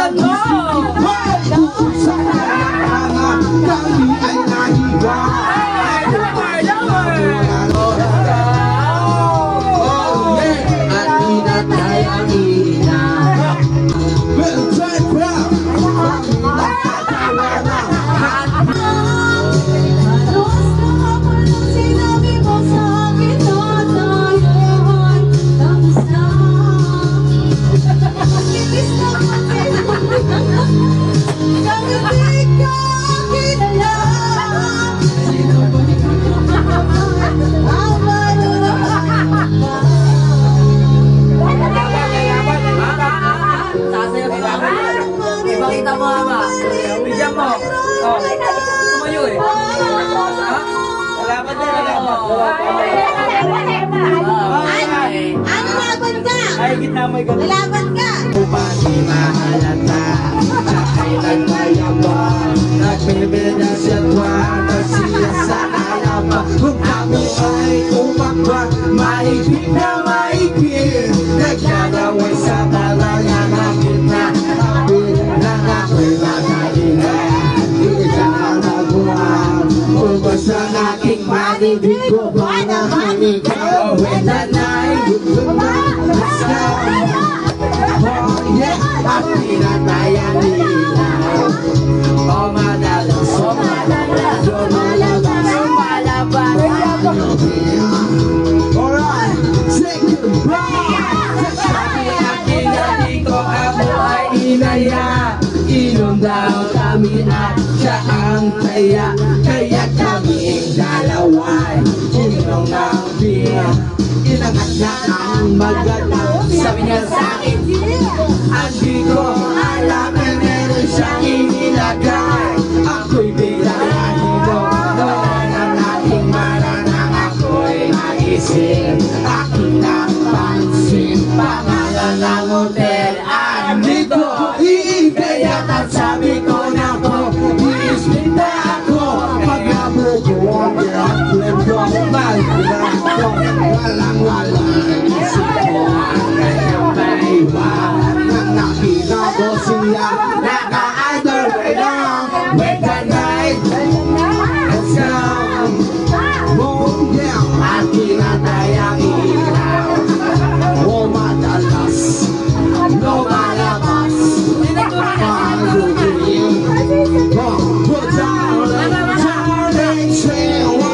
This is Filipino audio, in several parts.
Sundan mo! Kami ay nahiwa. At hinatay ang ina. Well, try proud. Ipakita mo ama. Bigyan mo. Oh. Tumayo eh. Ha? Lalaban din, lalaban. Ano laban ka? Ay, gitna mo yung gano'n. Lalaban ka? Upang di mahalata sa kailan mayabang. Nagbibida siya tuwan na siya sa halaman. Kung ako ay umakwat, maipit na maipit. Naglalaway sa talagang akit na apit. Nang ako'y makahilan, di ka na naguhan. Ubos ang aking manibig ko ba na manigaw. When the night, let's go. Oh yeah, at pinatay ang ilaw. Oh madalas, lumalabas. Alright, say goodbye. Sabi aking ko ako ay inaya. Inom daw kami at siya ang taya. Kaya kaming dalaway inom ng beer. Inangat niya ang magandang. Sabi niya sa'kin, hindi ko alam na meron siyang inilagay. Ako'y biglayahino, noon ang aking maranang ako'y naisip. Aking napansin, pangalan ng hotel. Andito, iikayat at sabi ko na po, iispita ako. Pag-abo ko, pag-abo ko, walang-walang isip ko ang kanyang maiwan. Nang nakita ko siya, naka-underwear lang. With the night, let's go. Oh yeah, at pinatay ang ilaw. Oh madalas, lumalabas. Pag-uwi, darling, sewa.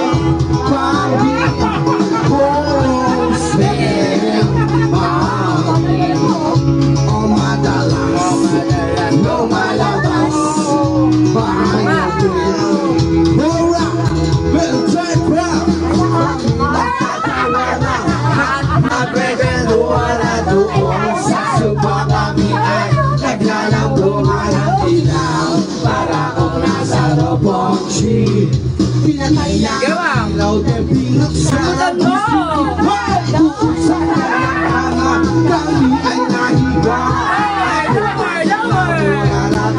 Pinatay niya ang ilaw din pinagsalan mo. Kami ay nahiwa.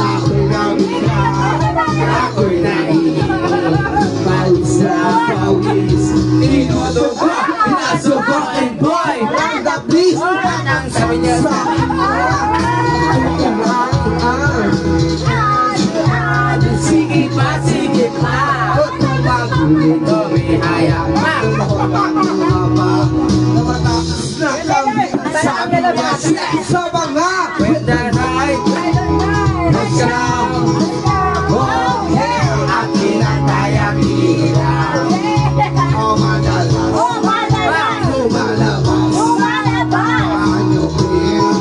Ako'y nabilang, ako'y naiinom. Pawis na pawis, inudugo, inasugo and boy, tanda please. Anang sabi niya sa sige pa, sige pa. Ito may hayang ma. Namatakas na kami. Sabi niya siya sa mga. When the night let's go. Oh yeah, at pinatay ang ilaw. Oh madalas, lumalabas. Ano yun?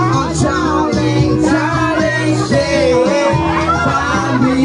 Ang darling, darling, stay by me.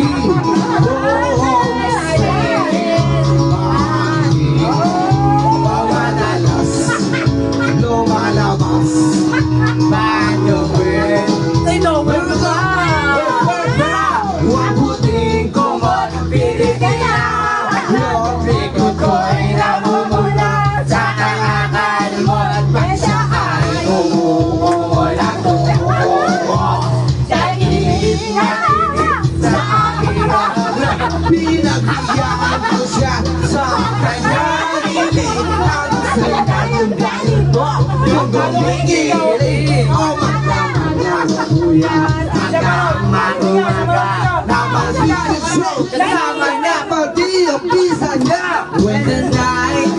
Pinaghiyaan ko siya sa kanyang ilig. Ang sa'yo yung galing mo, yung gumigili. Oh my God. kuya hanggang mag-umaga na mag-isip kasama niya pati ang pisa niya. When the night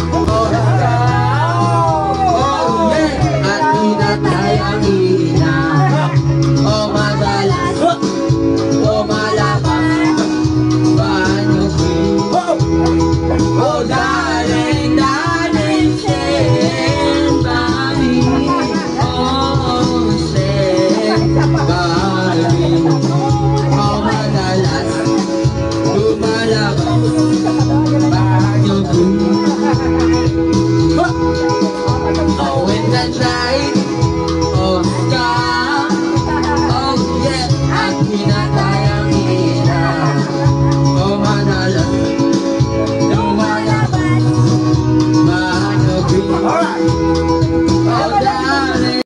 oh yeah, at hinatay ang ina. Oh my